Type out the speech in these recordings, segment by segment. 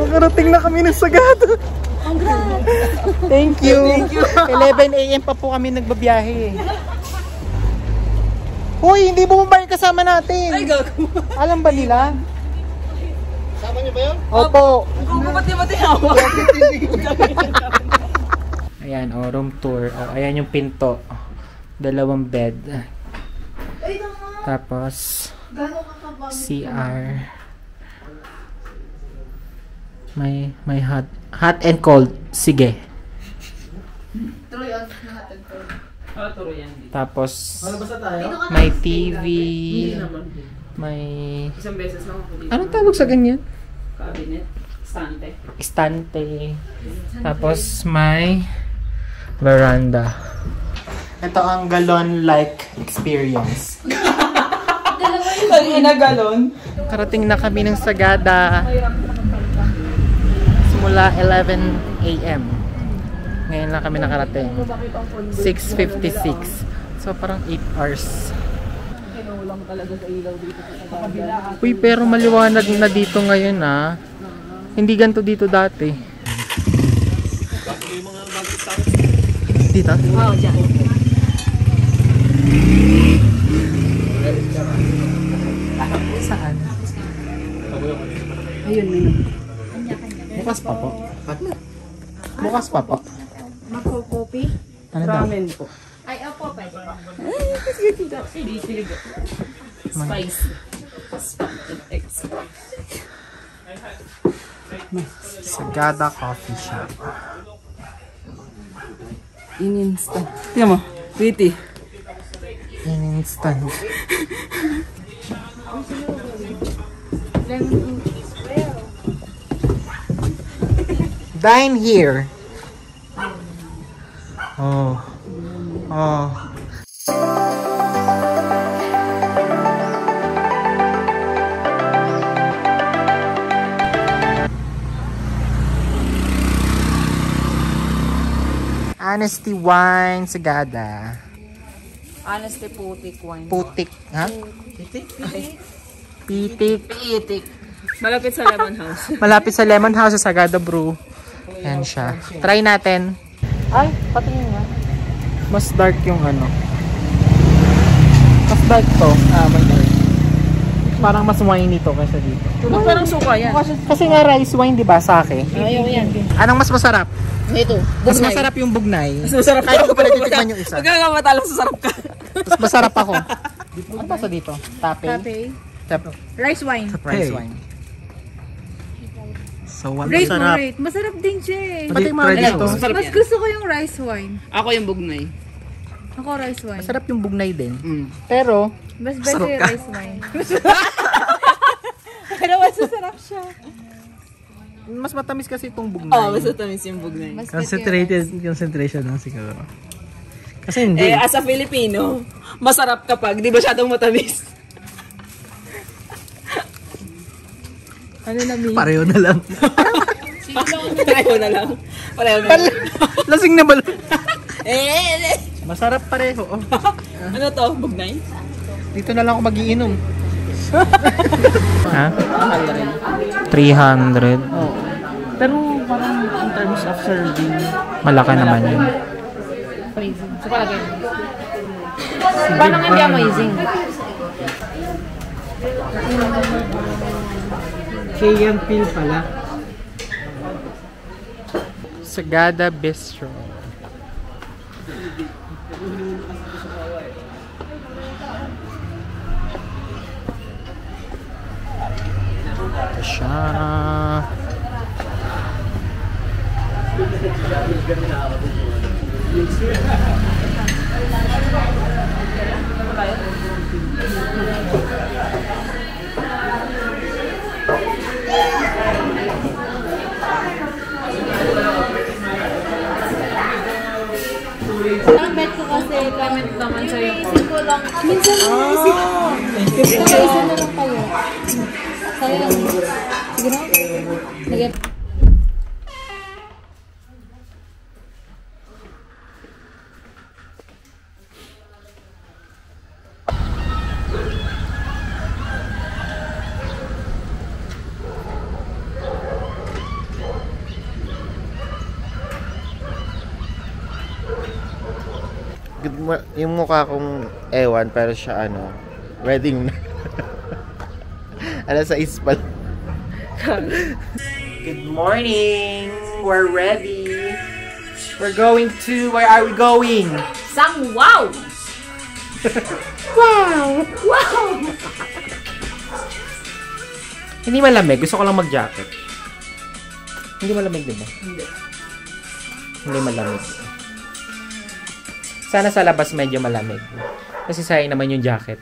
Makarating na kami ng Sagada. Thank you. 11 AM pa po kami nagbabiyahe. Hoy, hindi mo ba yung kasama natin? Ay, gago. Alam ba nila? Kasama niyo ba yun? Opo. Bumati-bati ako. Ayan, room tour. Ayan yung pinto. 2 bed. Tapos, CR. May hot and cold. Sige. Tapos, may TV. May... Isang beses lang ako dito. Anong tawag sa ganyan? Cabinet. Stante. Estante. Tapos, may veranda. Ito ang galon-like experience. Ang ina-galon. Karating na kami ng Sagada. Simula 11 AM. Ngayon lang kami nakarating. 6:56. So parang 8 hours. Kinulang talaga sa ilaw dito sa kabila. Uy, pero maliwanag na dito ngayon ah. Hindi ganito dito dati. Dito? Oo, dyan. Saan? Ayun, minum. Bukas pa po. Bukas pa po. Mako-coffee? Ano daw? Ramen po. Ay, opo, pwede po. Silig. Spicy. Sagada Coffee Shop. In-instant. Tingnan mo, pretty. Instant. Dine here. Oh. Honesty Wine Sagada. Honesty putik wine. Putik, ha? Pitik. Malapit sa Lemon House. Malapit sa Lemon House sa Sagada Brew. Yan siya. Try natin. Ay, patingin nga. Mas dark yung ano. Mas dark to. Mas dark. Parang mas wine ito kaysa dito. Parang suka yan. Kasi nga rice wine, di ba, sake? Ayaw yan. Anong mas masarap? Ito, Mas masarap yung bugnay. Mas masarap. Kahit ko pa natitikman yung isa. Magkakamatala sa sarap ka. Mas masarap ako. Ano ba sa dito? Tape? Rice wine. Rice wine. So, what Rate mo, masarap? rate. Masarap din siya eh. Pati mga dito. Mas gusto ko yung rice wine. Ako yung bugnay. Ako rice wine. Masarap yung bugnay din. Pero, Mas better yung rice wine. Pero mas masarap siya. mas matamis kasi itong bugnay. Oo, mas matamis yung bugnay. Mas Concentrated concentration lang siguro. Kasi hindi. As a Filipino, masarap kapag di masyadong matamis. Ano na mi? Pareho na lang. Pareho na lang. Lasing na bala. Masarap pareho. Oh. Ano to? Bugnay? Dito na lang ako magiinom. Ha? 300. Oh. Pero parang in terms of serving, Malaki naman yun. Amazing. So palagay mo. Paano nga hindi amazing? KM Pil pala. Sagada Bistro. Ito siya. Ang bet ko kasi comment naman sa'yo. Isip ko lang. Minsan lang isip ko. Isa na lang kayo. Sayang. Sige na. Nag- Yung mukha kong ewan, pero siya ano, wedding na. Alas 6 pa. Good morning! We're ready! We're going to... Where are we going? Sang wow! Wow! Wow! Hindi malamig. Gusto ko lang mag-jacket. Hindi malamig, diba? Hindi malamig. Sana sa labas medyo malamig. Kasi sayang naman yung jacket.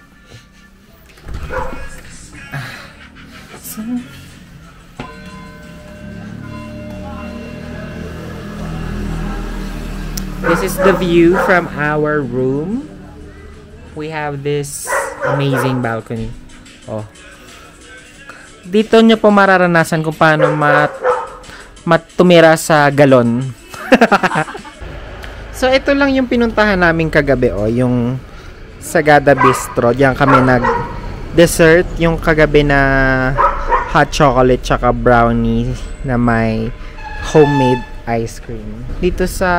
This is the view from our room. We have this amazing balcony. Oh. Dito nyo po mararanasan kung paano tumira sa galon. So, ito lang yung pinuntahan namin kagabi, oh. Yung Sagada Bistro. Diyan kami nag-dessert. Yung kagabi na hot chocolate tsaka brownie na may homemade ice cream. Dito sa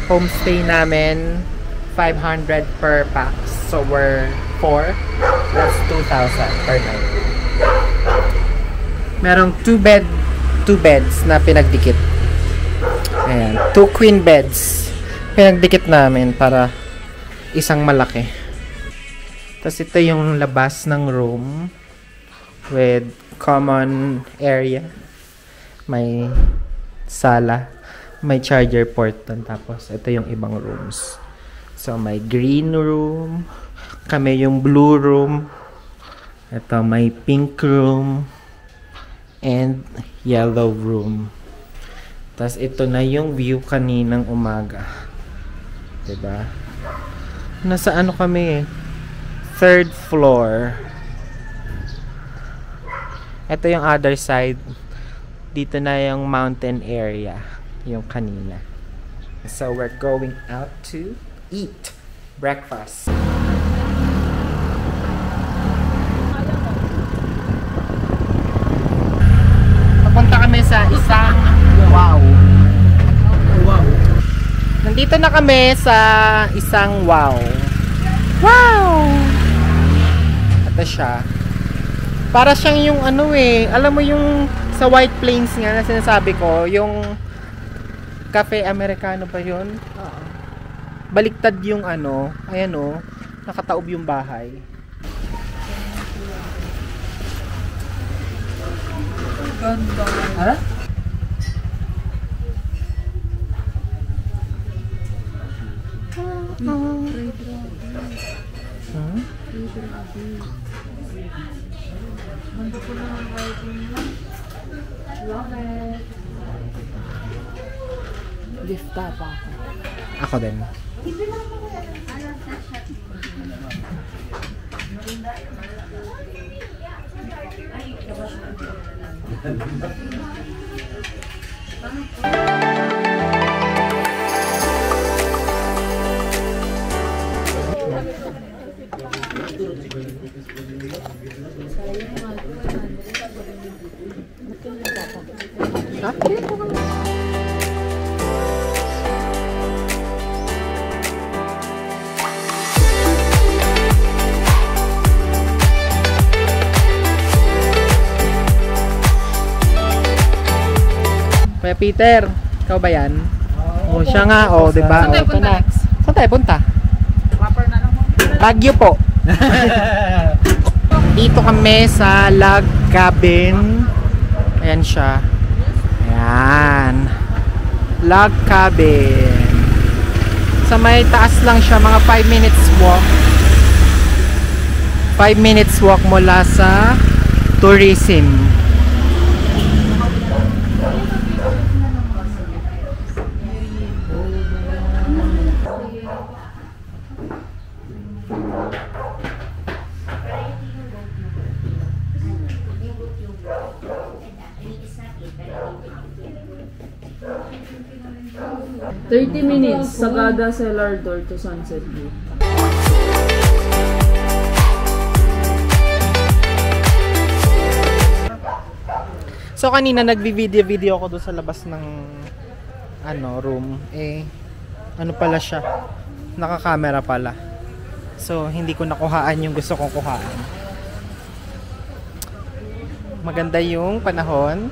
homestay namin, 500 per pax. So, we're 4. That's 2,000 per night. Merong 2 beds na pinagdikit. Ayan. 2 queen beds. Pinagdikit namin para isang malaki. Tapos ito yung labas ng room with common area. May sala. May charger port doon. Tapos ito yung ibang rooms. So may green room. Kami yung blue room. Ito may pink room. And yellow room. Tapos ito na yung view kaninang umaga. Diba? Nasa ano kami? 3rd floor. Ito yung other side. Dito na yung mountain area. Yung kanina. So we're going out to eat breakfast. Papunta kami sa isang wow. Wow. Nandito na kami sa isang wow. Wow! Ito siya. Para siyang yung ano eh. Alam mo yung sa White Plains nga na sinasabi ko. Yung Cafe Americano ba yun? Baliktad yung ano. Ayan o. Nakataob yung bahay. Ganda. Ha? Lifta pa ako. Ako din. Kuya Peter, ikaw ba yan? Oh, siya nga, oh, di ba? Saan tayo punta next? Saan tayo punta? Baguio po. Dito kami sa log cabin. Ayan siya. Ayan. Log cabin. Sa may taas lang siya, mga 5 minutes walk. 5 minutes walk mula sa tourism. Minutes, Sagada Cellar Door to Sunset View. So kanina nagvi-video ako doon sa labas ng room. ano pala siya, naka-camera pala. So, hindi ko nakuhaan yung gusto kong kuhaan. Maganda yung panahon.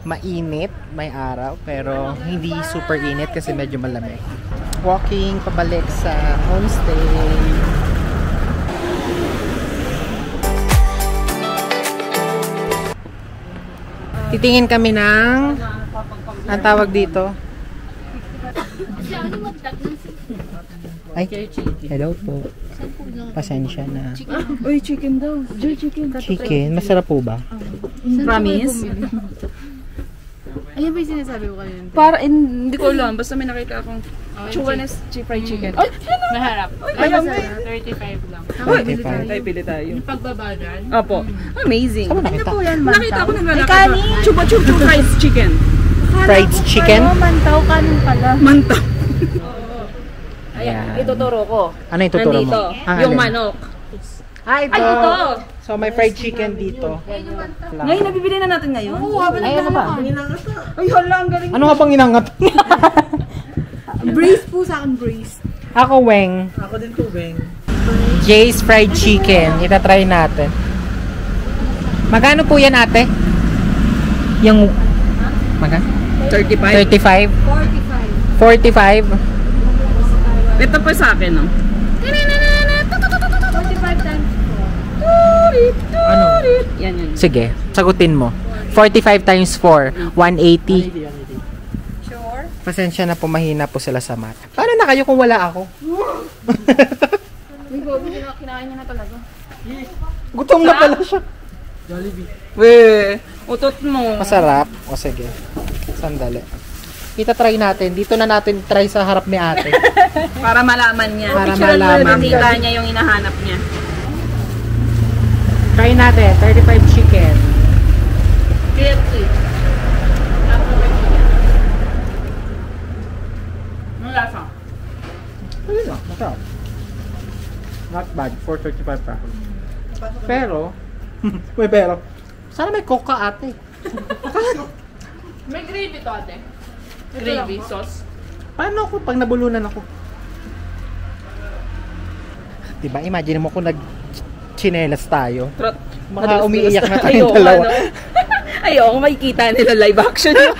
Mainit, may araw, pero hindi super init kasi medyo malamig. Walking pabalik sa homestay. Titingin kami ng ang tawag dito. Ay, hello po. Pasensya na. Uy, chicken daw. Chicken. Chicken, masarap po ba? Promise? Ayun ba yung sinasabi ko kanina? Para, hindi ko alam. Basta may nakita akong chuganes fried chicken. Ay, Maharap. ayun. 35 lang. Tayo, pili tayo. Yung pagbaba dyan. Opo. Amazing. Saan mo nakita? Nakita ko naglalakad. Chupa fried chicken. Fried chicken? Mantaw, kanin pala. Manta. Ayan. Ituturo ko. Ano yung tuturo mo? Nandito, Ang yung alin? manok. Ah, ito. Ay, ito. So, may fried chicken dito. Ngayon, nabibili na natin ngayon? Oo, Ay, ano ba? Ay, hala, ang galing. Ano nga bang inangat? Brace po sa akin, brace. Ako, Weng. Ako din po, Beng. Jay's Fried Chicken. Itatry natin. Magkano po yan, ate? Yung... Magkano? 35. 35? 45. 45? Ito pa sa akin, no? 45 times Ano? Yan, yan. Sige, sagutin mo. 45 times 4, 180. Sure. Pasensya na po, mahina po sila sa math. Paano na kayo kung wala ako? Uy, Bobby, kinain niya na talaga. Gutom na pala siya. Weh, utot mo. Masarap. O sige. Sandali. Itatry natin. Dito na natin try sa harap ni ate. Para malaman niya. Para Picturean mo malaman na tita niya yung hinahanap niya. Try natin. 35 chicken. KFC. Anong lasa? Ayun na. Masarap. Not bad. 435 pa. Pero, may pero. Sana may coca ate. May gravy to, ate. Gravy sauce. Paano ako pag nabulunan ako? Diba, imagine mo kung nag-chinelas tayo. Trot. Baka umiiyak na tayong Ayoko, dalawa. ano? Ayoko, makikita nila live action yung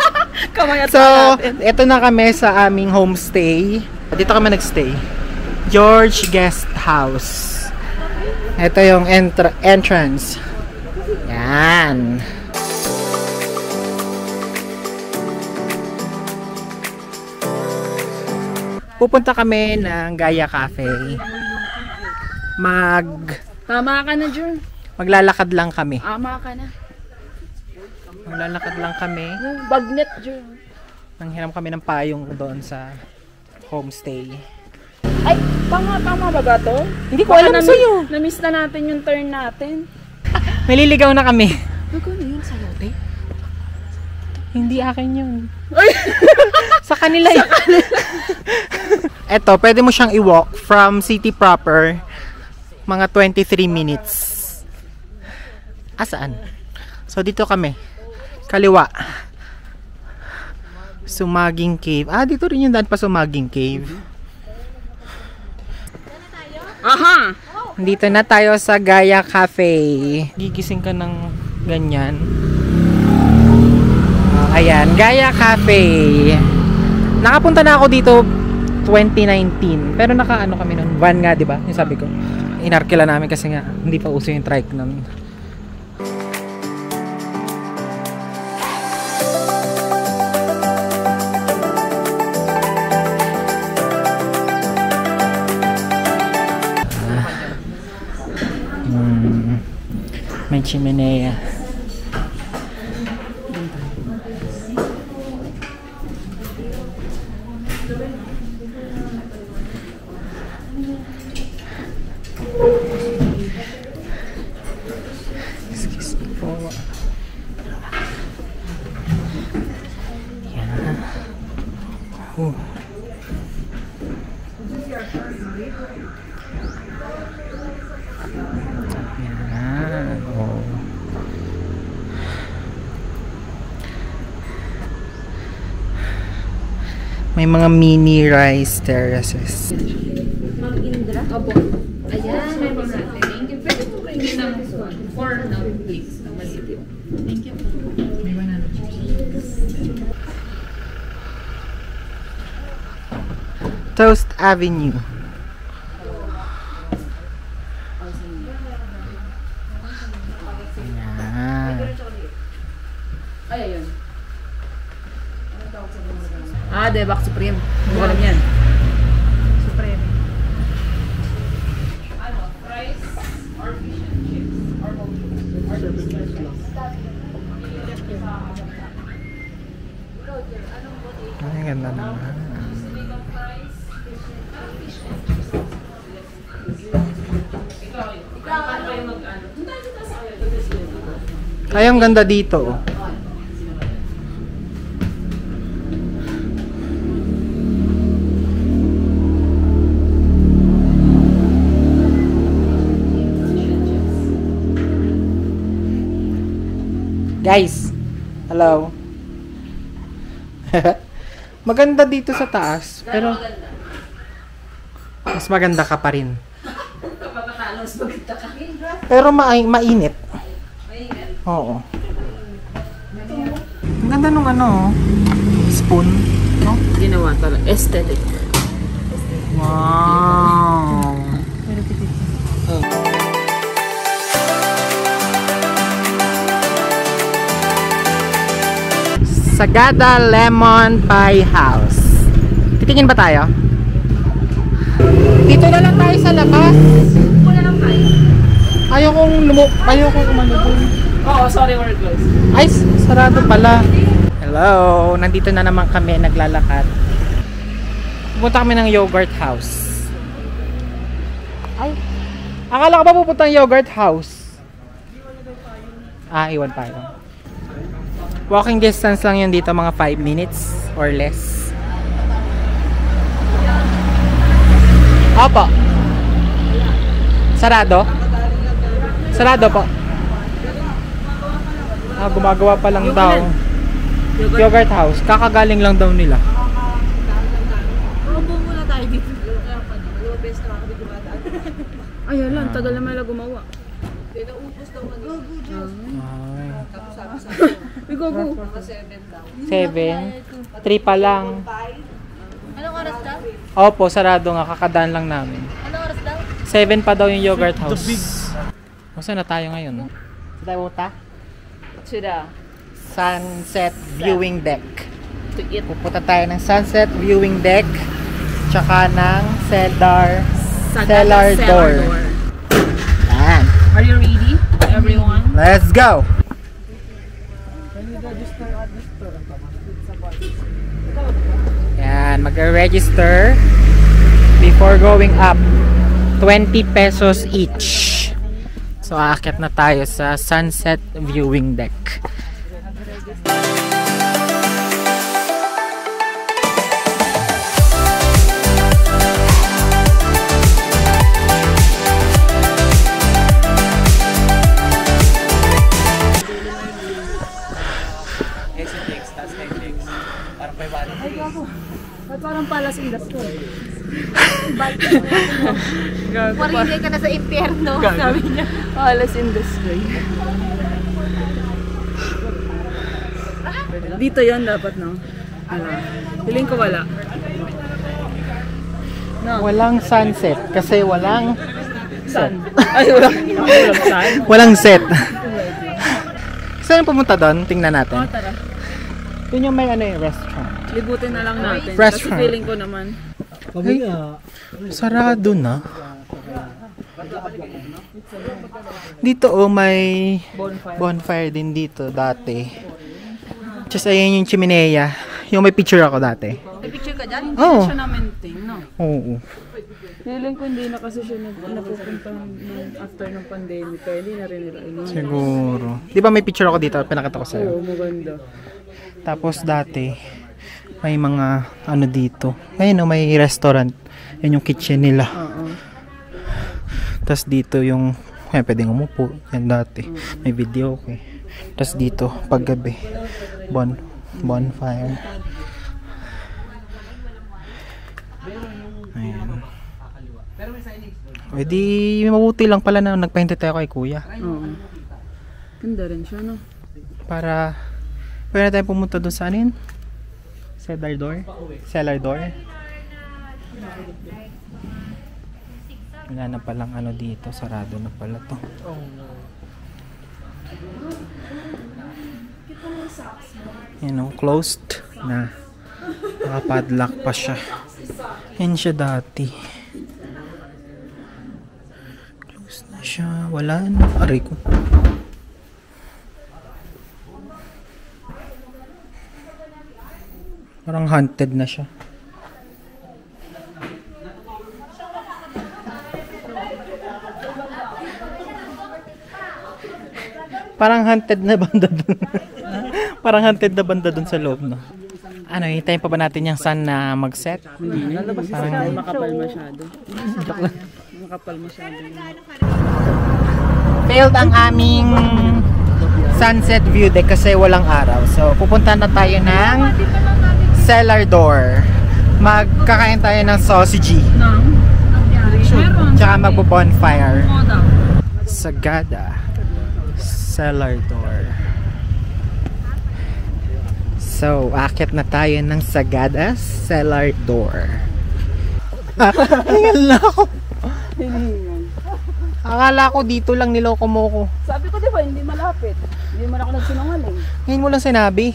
kamay at So, natin. eto na kami sa aming homestay. Dito kami nagstay. George Guest House. Ito yung entrance. Yan. Pupunta kami ng Gaia Cafe. Tama ka na, Jun. Maglalakad lang kami. Ama ka na. Maglalakad lang kami. Bagnet, Jun. Nanghiram kami ng payong doon sa homestay. Ay, tama ba ba to? Hindi ko alam sa'yo. Na-miss na natin yung turn natin. Maliligaw na kami. Magkano yun sa lote? Hindi akin yun. Sa kanila yun. Eto, pwede mo siyang i-walk from city proper mga 23 minutes. Asaan? So, dito kami. Kaliwa. Sumaging Cave. Ah, dito rin yung daan pa Sumaging Cave. Aha! Dito na tayo sa Gaia Cafe. Gigising ka ng ganyan. Ayan, Gaia Cafe. Nakapunta na ako dito 2019. Pero nakaano kami nun. Van nga, di ba? Yung sabi ko. Inarkila namin kasi nga hindi pa uso yung trike nun. May chimenea. Excuse me po. Yan. Oh. Yan. Oh. May mga mini rice terraces. Ma'am Indra? Opo. Ayan, may mga natin. Thank you. Pwede po kayo ng 4 na please. Thank you. May banana chips. Toast Avenue. Ayan. Ay, ayun. Debak Supreme. Hindi ko alam yan. Supreme. Rice or fish and chips or Ay, ganda naman. Ay, ang ganda dito. Oh. Guys, hello. Maganda dito sa taas, pero mas maganda ka pa rin. Pero mainit. Oo. Ang ganda nung ano, spoon, no? Ginawa talaga. Aesthetic. Wow. Sagada Lemon Pie House. Titingin ba tayo? Dito na lang tayo sa labas. Wala lang tayo. Ayaw kong umano dun. Oo, sorry, we're close. Ay, sarado pala. Hello, nandito na naman kami naglalakad. Pupunta kami ng yogurt house. Ay, akala ko ba pupunta ng yogurt house? Iwan tayo. Walking distance lang yun dito, mga 5 minutes or less. Opo. Sarado? Sarado po. Gumagawa pa lang daw. Yogurt house. Kakagaling lang daw nila. Upo muna tayo dito. Ayun lang, tagal naman lang gumawa. Go. 7. 3 pa lang. Anong oras daw? Opo, sarado nga. Kakadaan lang namin. Anong oras daw? 7 pa daw yung yogurt house. Saan na tayo ngayon? Saan tayo pupunta? Sunset Viewing Deck. To eat. Pupunta tayo ng Sunset Viewing Deck. Tsaka ng cellar door. Yan. Are you ready, everyone? Let's go! Yan, mag-register before going up. 20 pesos each. So, aakyat na tayo sa Sunset Viewing Deck. Parang Palace Industry. Marinay ka na sa impyerno, sabi niya. Palace Industry. Dito yon dapat, no? Feeling ko wala. No. Walang sunset kasi walang Sun. Ay, walang sun. walang set. Saan pumunta doon? Tingnan natin. Tara. Yun yung may ano yung restaurant. Libutin na lang natin. Restaurant. Kasi feeling ko naman. Ay, sarado na. Dito may bonfire din dito dati. Just ayun yung chimenea. Yung may picture ako dati. May picture ka dyan? Oo. Siya na-maintain, no? Oo. Feeling ko hindi na kasi siya napupunta after ng pandemic. Kaya hindi na rin nila. Siguro. Di ba may picture ako dito? Pinakita ko sa'yo. Oo, maganda. Tapos dati, may mga ano dito. Ayun, may restaurant. Yan yung kitchen nila. Oo. Tapos dito yung, pwedeng umupo. Yan dati. May video, okay. Tapos dito, paggabi, bonfire. O di mabuti lang pala na nagpahinti tayo kay kuya. Oo. Ganda rin siya, no? Para pwede na tayo pumunta doon sa anin? Cellar door? Cellar door? Wala na palang ano dito. Sarado na pala to. You know, closed na. Nakapadlock pa siya. Yan siya dati. Closed na siya. Wala na. Aray ko. Parang haunted na siya. Parang haunted na banda dun. Parang haunted na banda dun sa loob, no? Ano, hintayin pa ba natin yung sun na mag-set? Lalabas kasi Parang- makapal masyado. Makapal masyado. Failed ang aming sunset view deck kasi walang araw. So, pupunta na tayo ng cellar door. Magkakain tayo ng sausage. Meron. Tsaka magbo-bonfire. Moda. Sagada. Cellar door. So, akit na tayo ng Sagada cellar door. Hingal na ako. Akala ko dito lang niloko mo ko. Sabi ko, di ba, hindi malapit. Hindi man ako nagsinungaling. Ngayon mo lang sinabi.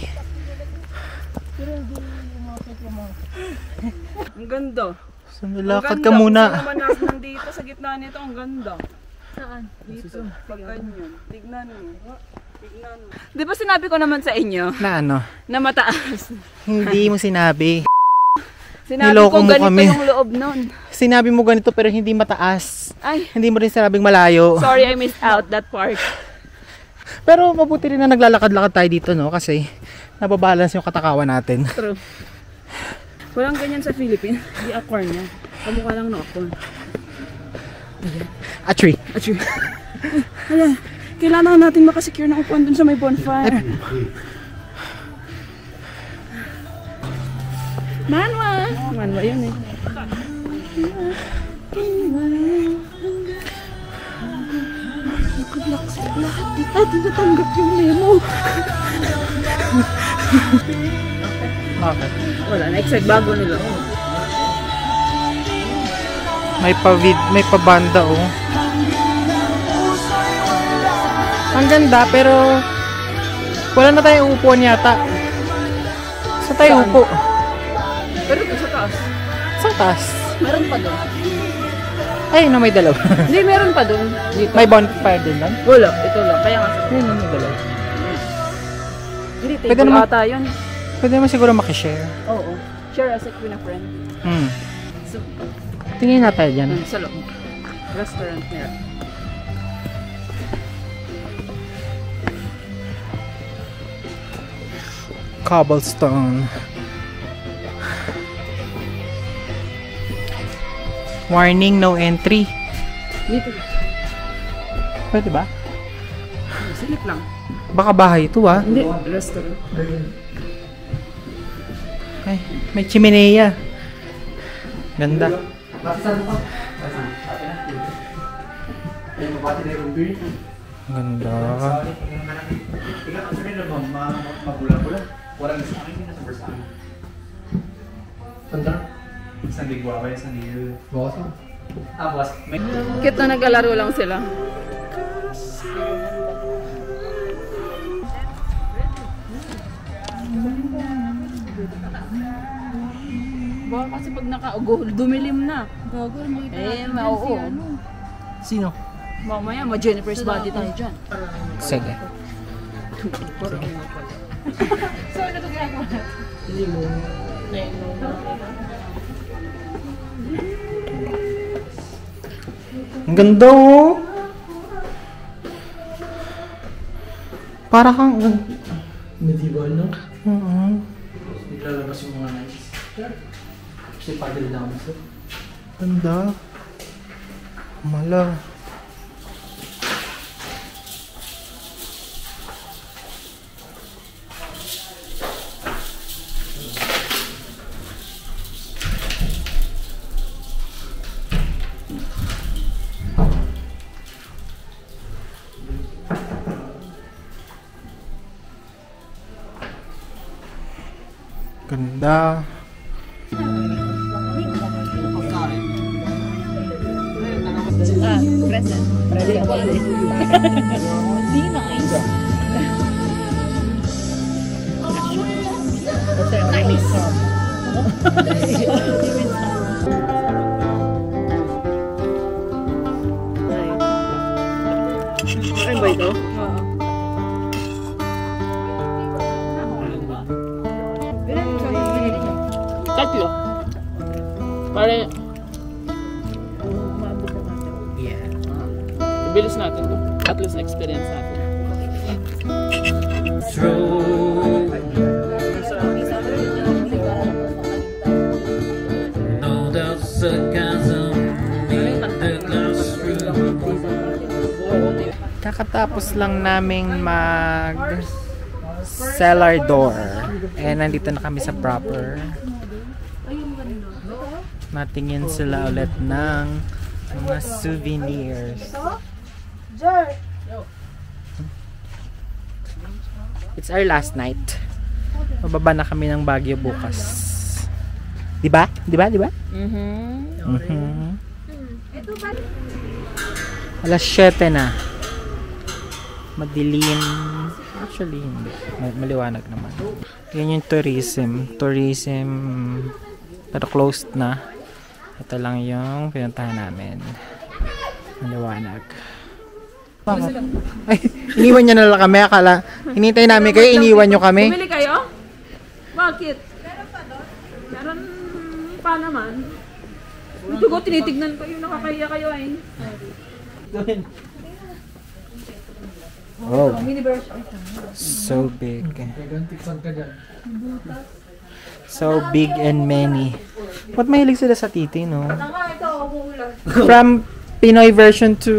Ang ganda. So, nilakad ka muna. Kung sino man nandito sa gitna nito, ang ganda. Saan? Dito. Pag ganyan. Tignan mo. Tignan mo. Di ba sinabi ko naman sa inyo Na ano? na mataas? Hindi mo sinabi. Sinabi Niloko ko mo ganito kami. yung loob nun. Sinabi mo ganito pero hindi mataas. Ay, Hindi mo rin sinabing malayo. sorry I missed out that part. Pero mabuti rin na naglalakad-lakad tayo dito, no? Kasi nababalance yung katakawan natin. True. Walang ganyan sa Philippines. Di acorn niya. Kamukha lang na acorn. A tree. Achoo. Hala, kailangan natin makasecure ng upuan dun sa may bonfire. Manwa! Manwa yun eh. Lahat dito tinatanggap yung memo. Bakit? Wala, na-expect bago nila. May pabanda, oh. Ang ganda, pero wala na tayong upuan yata. Saan tayo upo? Pero ito sa taas. Sa taas. Meron pa doon. Ay, no, may dalawa. Hindi, meron pa doon. Dito. May bonfire din lang. Wala, ito lang. Kaya nga sa Ayun, may dalawa. Hindi, Pwede table naman- ata yun. Pwede naman siguro makishare. Oo. Share as a queen a friend. So, Tingin na tayo dyan. sa loob. Restaurant niya. Cobblestone. Warning, no entry. Dito. Pwede ba? Silip lang. Baka bahay ito, ah. Hindi, restaurant. Ay, may chimenea. Ganda. Ganda. Cute na naglalaro lang sila. Baka kasi pag nakaugo, dumilim na. Gago, makita Eh, natin dyan oo. si ano. Sino? Mamaya, ma-Jennifer's body tayo dyan. Sige. So, ano ito ginagawa natin? Ang ganda, oh. Para kang... Medieval, no? Naglalabas yung mga nice. Kasi paddle down ito. Ganda. Mala. Ganda. Ano ba ito? Tatlo. Pare, Yeah. ibilis natin to. At least experience natin. No doubt sarcasm made the glass room. Kakatapos lang naming mag cellar door. Nandito na kami sa proper. Natingin sila ulit ng mga souvenirs. It's our last night. Mababa na kami ng Baguio bukas. Diba? Diba? Diba? Alas 7 na. Madilim. Actually, hindi. Maliwanag naman. Yan yung tourism. Tourism. Pero closed na. Ito lang yung pinuntahan namin. Maliwanag. Bakit? Ay, iniwan niya na lang kami. Akala, hinintay namin kayo, iniwan niyo kami. Bumili kayo? Bakit? Meron pa naman. Ito ko, tinitignan ko yung nakakaya kayo ay. Oh. So big. So big and many. Ba't mahilig sila sa titi, no? From Pinoy version to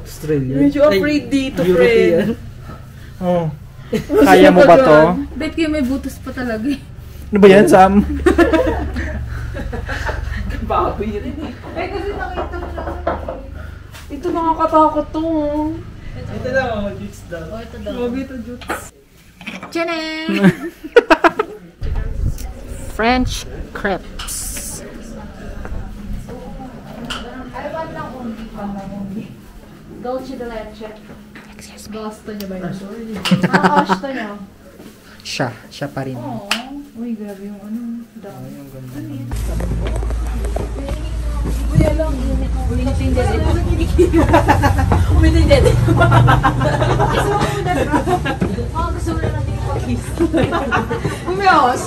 Australia. Medyo afraid dito, friend. oh. Kaya mo ba to? Bet kayo may butos pa talaga eh. Ano ba yan, Sam? Baboy rin eh. Eh, kasi nakita mo lang. Ito nakakatakot to. Ito lang, mga jutes daw. O, ito daw. Baboy ito, Jutes. Tchanen! French crepes. Dolce de leche. Gusto niyo ba yun? Gusto niyo? Siya pa rin. Uy, grabe yung ano. Dami. Uminit yung dede. Uminit yung dede. Gusto mo na natin yung pag-kiss. Umiwas.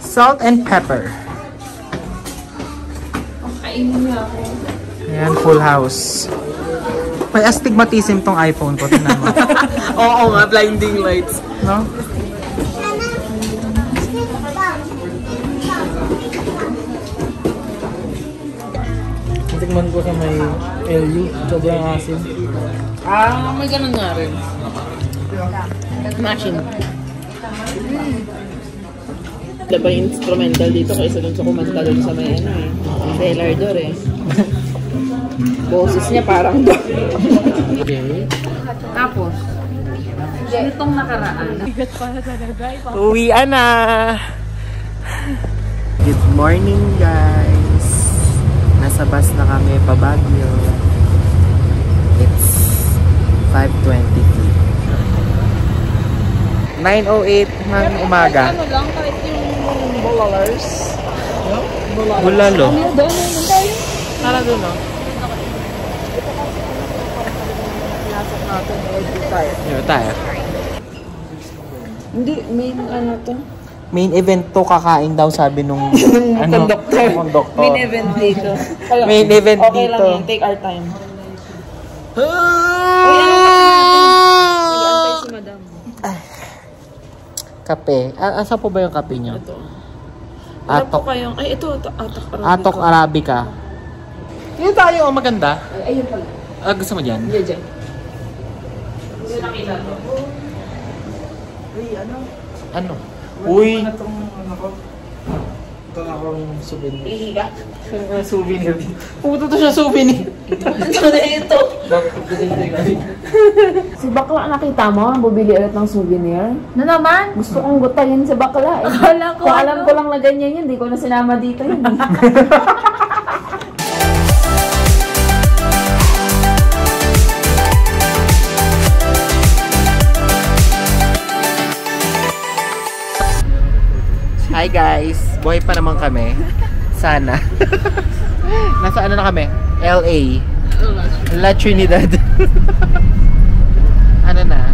Salt and pepper. Kainin niya ako. Ayan, full house. May astigmatism tong iPhone ko. Tingnan mo. Oo nga, blinding lights. No? Natikman ko sa may LU. Sobrang asim. May ganun nga rin. Machine. Diba yung instrumental dito kaysa dun sa kumanta dun sa may ano eh. Cellar door eh. Boses niya parang doon. Okay. Tapos, itong nakaraan. Uwian na! Good morning, guys! Nasa bus na kami pa Baguio. It's 5:23. 9:08 ng umaga. Ano lang, kahit yung bulalars. Bulalo. Doon tayo. Tara doon, no? Dito tayo. Hindi, main ano to? Main event to, kakain daw sabi nung Conductor. conductor. Main event dito. Main event okay dito. lang yun, take our time. Nag-aantay si madam. Kape. Asa po ba yung kape niyo? Ito. Ano po Atok. kayong, ay ito, Atok Arabica. Atok Arabica. Yun tayo, oh, maganda. Ay, ayun pala. Gusto mo dyan? Hindi dyan. Hindi nakita to. Ano? Uy! akong souvenir. Ihiga. Souvenir. Puto to siya souvenir. Ito na ito. Si bakla nakita mo, bubili ulit ng souvenir. Na naman? Gusto kong gutayin si bakla eh. Akala ko Kung alam ko lang na ganyan yun, hindi ko na sinama dito yun. Hi guys! Buhay pa naman kami. Sana. Nasa ano na kami? LA. La Trinidad. Ano na?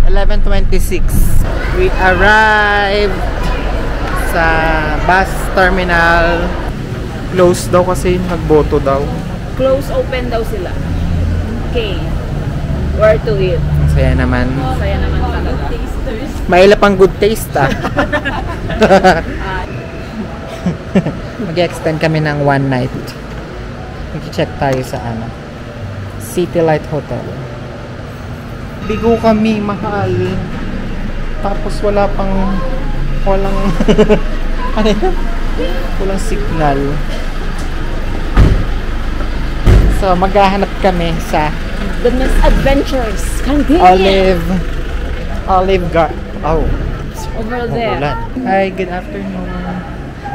11:26. We arrived sa bus terminal. Closed daw kasi nagboto daw. Close open daw sila. Okay. Where to eat? Saya naman. Saya naman talaga. Maila pang good taste ah. Mag-extend kami ng one night. Mag-check tayo sa ano, City Light Hotel. Bigo kami, mahal. Tapos walang ano yun? Walang signal. So maghahanap kami sa The Misadventures. Convenient. Olive Garden. Oh, Over there. ulan. Hi, good afternoon.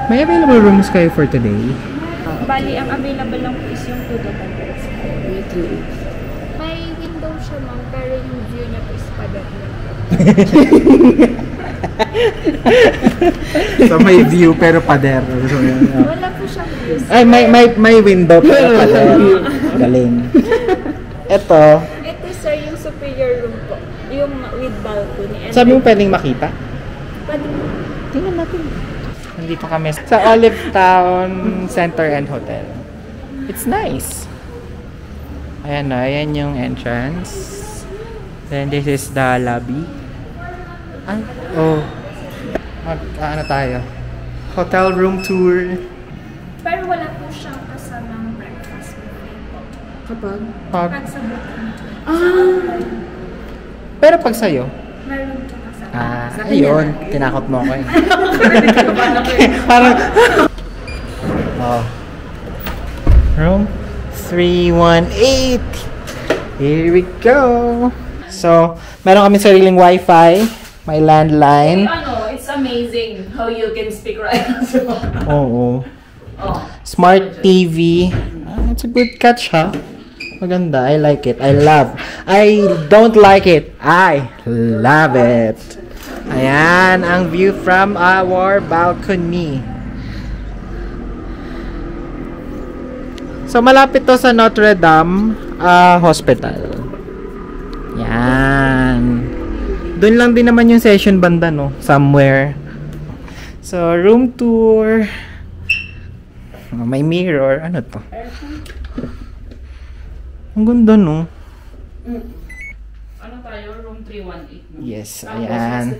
May available rooms kayo for today? Bali, ang available lang po is yung 2 dollars. May window siya, ma'am, pero yung view niya po is padat lang. So may view pero pader. Wala po siyang views. Ay, may window pero pader. Galing. Ito, Ito, sir, yung superior room po. Yung with balcony. And sabi mo pwedeng makita? pwede mo. Tingnan natin. Nandito kami sa Olive Town Center and Hotel. It's nice. Ayan na, ayan yung entrance. Then this is the lobby. Ano tayo? Hotel room tour. Pero wala po siyang kasamang breakfast buffet po. Kapag? Pag, Pag sa booking. pero pag sa'yo, Meron po kasama. ayun, tinakot mo ako eh. Parang, oh. Room 318. Here we go. So, meron kami sariling wifi, may landline. It's amazing how you can speak right now. Oo. Smart TV. It's a good catch, ha? Maganda. I like it. I don't like it. I love it. Ayan, ang view from our balcony. So, malapit to sa Notre Dame Hospital. Yan. Doon lang din naman yung session banda, no? Somewhere. So, room tour. Oh, may mirror. Ano to? Ang ganda, no? Ano tayo? Room 318. Yes, ayan.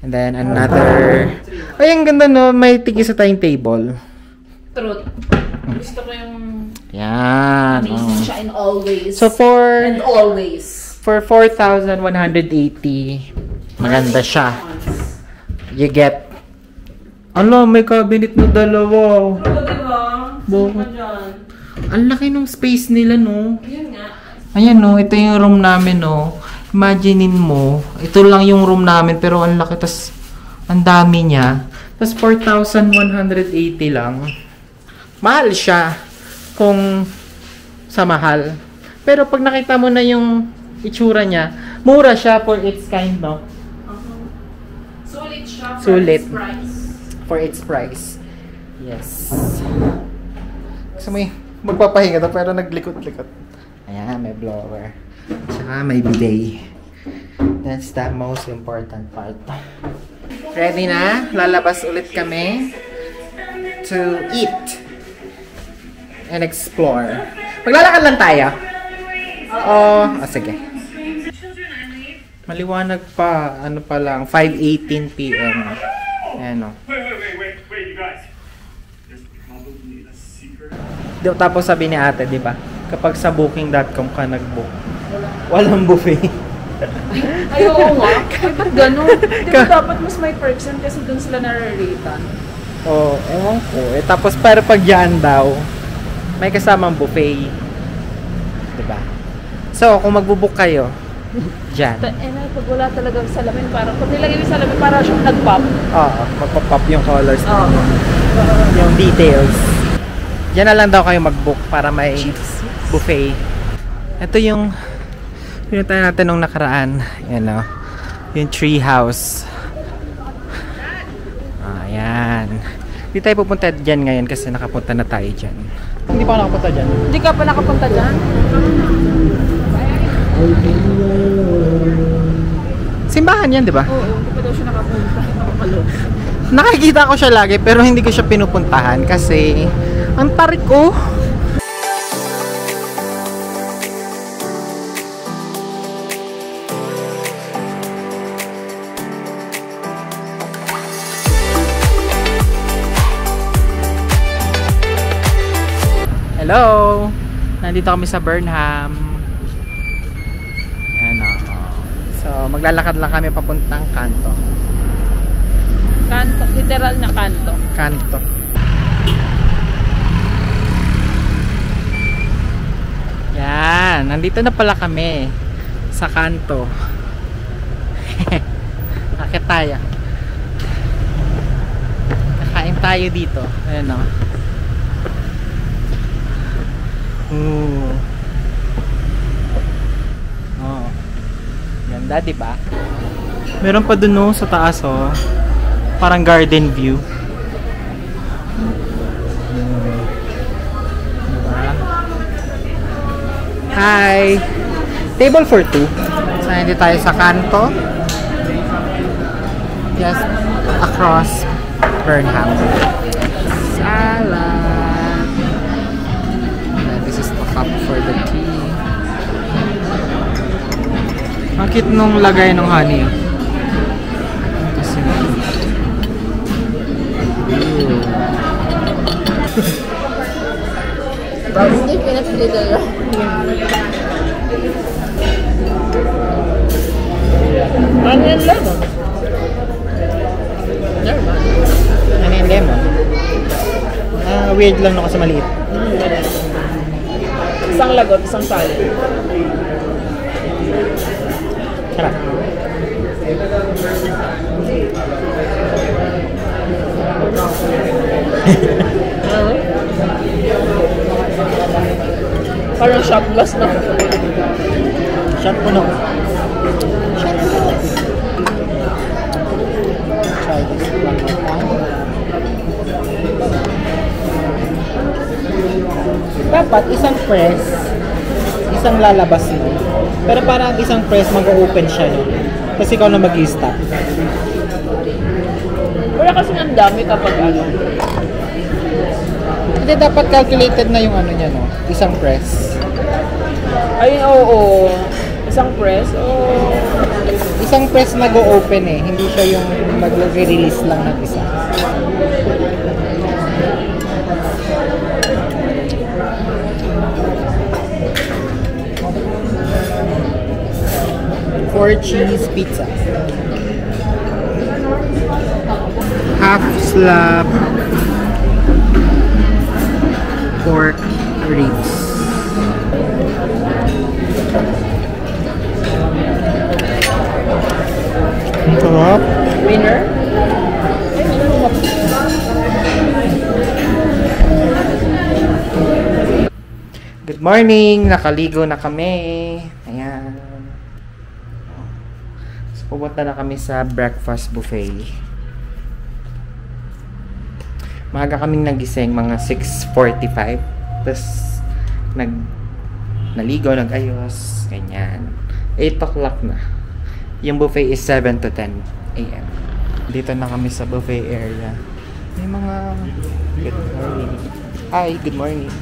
And then another... Ay, ang ganda, no? May tigis sa tayong table. Truth. Gusto ko yung Yan. amazing siya in always. So, And always. for 4,180, maganda siya. You get... Ano, may cabinet na dalawa. Oo, diba? Bakit? Dyan. Ang laki ng space nila, no? Yun nga. Ayan, no? Ito yung room namin, no? Imaginein mo, ito lang yung room namin, pero ang laki, tas ang dami niya. Tas 4,180 lang. Mahal siya kung sa mahal. Pero pag nakita mo na yung itsura niya, mura siya for its kind, no? Sulit siya for Sulit. its price. For its price. Yes. Gusto mo magpapahinga to pero naglikot-likot. Ayan, may blower. Tsaka may bidet. That's the most important part. Ready na? Lalabas ulit kami to eat and explore. Maglalakad lang tayo. Sige. Maliwanag pa. Ano pa lang? 5:18 p.m. Ayan o. Wait, you guys. There's probably a secret. Tapos sabi ni ate, di ba? Kapag sa booking.com ka nag-book, walang buffet. Ay, oo nga. Ay, ba't ganun? Di ba dapat mas may perks yun kasi dun sila nare-ratean? Oh, ewan ko. Tapos pero pag yan daw, may kasamang buffet. Diba? So, kung magbubook kayo, dyan. Pag wala talagang salamin, parang pag nilagay yung salamin, parang siyang nag-pop. Oo, magpa-pop yung colors. Oo. Yung details. Diyan na lang daw kayo mag-book para may buffet. Ito yung pinunta natin nung nakaraan. Yan o. Yung tree house. Ayan. Hindi tayo pupunta dyan ngayon kasi nakapunta na tayo dyan. Hindi pa ako nakapunta dyan. Hindi ka pa nakapunta dyan? Simbahan yan, di ba? Oo, hindi pa daw siya nakapunta. Nakikita ko siya lagi pero hindi ko siya pinupuntahan kasi ang tarik ko. Hello! Nandito kami sa Burnham. Ayan o. So, maglalakad lang kami papuntang kanto. Kanto, literal na kanto. Kanto. Yan, nandito na pala kami sa kanto. Akit tayo. Kakain tayo dito. Ayan o. Oh. Ganda, di ba? Meron pa dun no, sa taas oh. Parang garden view. Diba? Hi! Table for two. So, hindi tayo sa kanto. Just across Burnham. Salad! This is the cup for the tea. Ang cute nung lagay ng honey. Kasi Hindi pinapilito yun. ano yung lemon? Ano yung lemon? Weird lang no kasi maliit. Isang lagot, isang salad. Sarap. Parang shot glass na. Shot puno. Shot puno. Try this one more time. Dapat isang press, isang lalabas mo. Pero parang isang press mag-open siya no. Kasi ikaw na mag-i-stop. Wala kasi ang dami kapag ano. Hindi dapat calculated na yung ano niya no. Isang press. Ay, oo. Isang press, oo. Isang press mag-open eh. Hindi siya yung mag-release lang ng isa. Four cheese pizza. Half slab pork ribs. Ang sarap. Winner? Good morning! Nakaligo na kami. Ayan. So, pupunta na kami sa breakfast buffet. Maaga kaming nagising, mga 6:45. Tapos, naligo, nag-ayos. Ganyan. 8 o'clock na. Yung buffet is 7 to 10 a.m. Dito na kami sa buffet area. May mga... Good morning. Hi, good morning.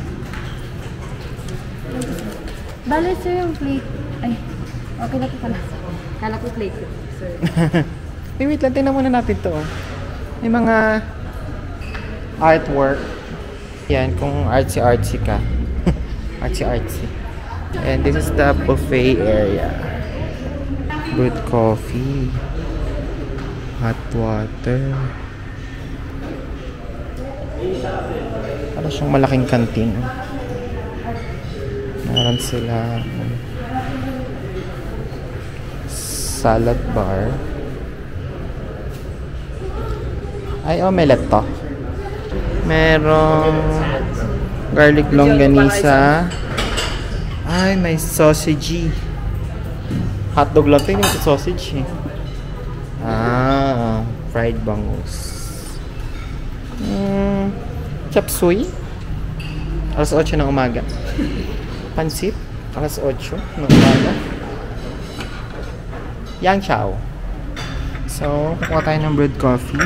Bale, sir, yung plate. Ay, okay na po pala. Kala ko plate. Sorry. Wait lang, tingnan muna natin to. May mga artwork. Yan, kung artsy-artsy ka. Artsy-artsy. And this is the buffet area. Good coffee. Hot water. Para siyang malaking kantin. Meron sila salad bar. Ay, omelette to. Merong garlic longganisa. Ay, may sausage. Hotdog lang ito, yung sausage eh. Fried bangus. Chop suey. Alas 8 ng umaga. Pansit. Alas 8 ng umaga. Yang chow. So, kukuha tayo ng brewed coffee.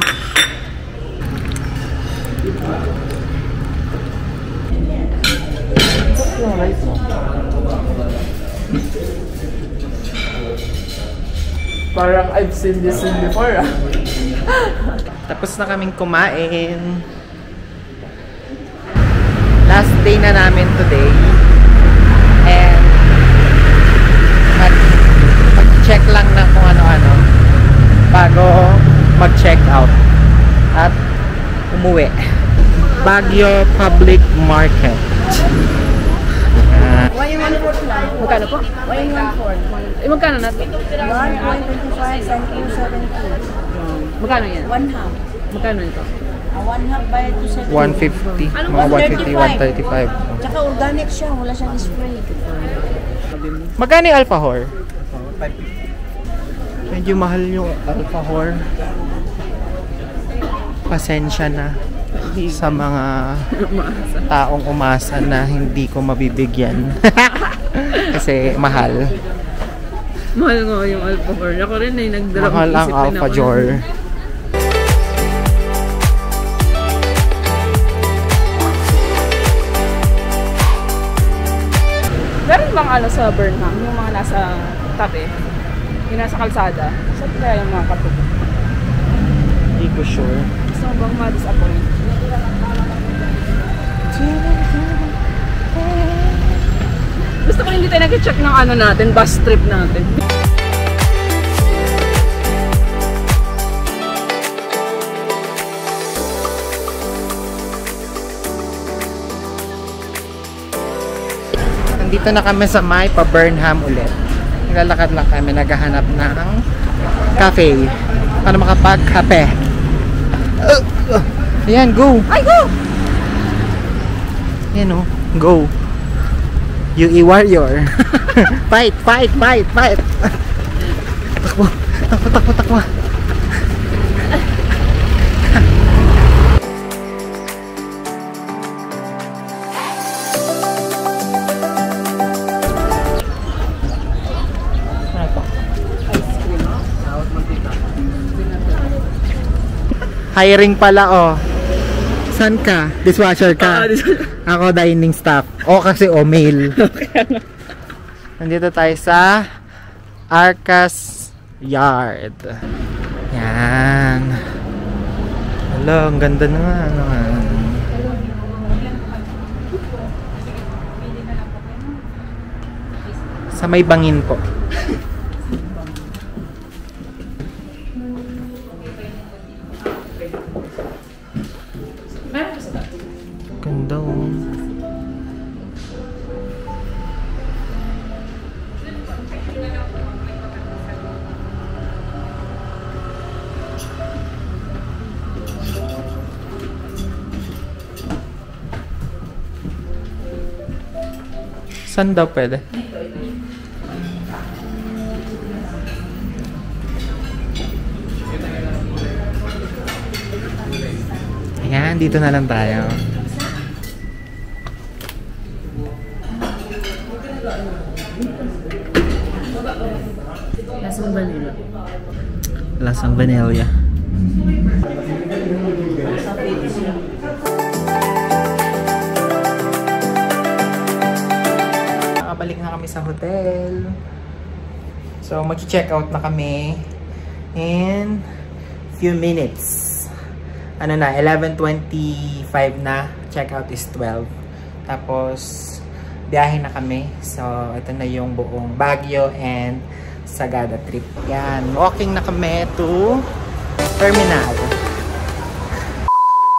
Parang I've seen this before ah. Tapos na kaming kumain. Last day na namin today. And mag-check lang na kung ano-ano bago mag-check out at umuwi. Baguio Public Market. Why yung 1/4 lang? Magkano po? Why yung 1/4? Eh, magkano na ito? 1.25 and 2.70. Magkano yan? 1/2. Magkano ito? 1/2 bayad to 70. 150. Mga 150, 135. Tsaka organic siya, wala siyang spray. Magkano yung Alfahor? Medyo mahal yung Alfahor. Pasensya na sa mga taong umasa na hindi ko mabibigyan. Kasi mahal. Mahal nga yung Alfahor. Ako rin ay nagdala Mahal ang Alfajor. Meron bang ano sa Burnham? Yung mga nasa tabi? Yung nasa kalsada? Saan kaya yung mga katubo? Hindi ko sure. Gusto mo bang ma-disappoint? Gusto ko hindi tayo nag-check ng ano natin, bus trip natin. Nandito na kami sa may pa-Burnham ulit. Naglalakad lang kami, naghahanap ng cafe para makapag-kape. Ayan, go! Ay, go! Ayan o, go! UE Warrior! Fight, fight, fight, fight! Takbo, takbo, takbo, takbo! Hiring pala oh. San ka? Dishwasher ka? Ako dining staff. O kasi mail. Nandito tayo sa Arcas Yard. Yan. Hello, ang ganda naman. Sa may bangin po. Ganda oh. Saan daw pwede? Ayan, dito na lang tayo. Lasang vanilla. Lasang vanilla. Nakabalik na kami sa hotel. So, mag-check out na kami in few minutes. Ano na, 11:25 na. Check out is 12. Tapos, biyahe na kami. So, ito na yung buong Baguio and Sagada trip. Yan. Walking na kami to terminal.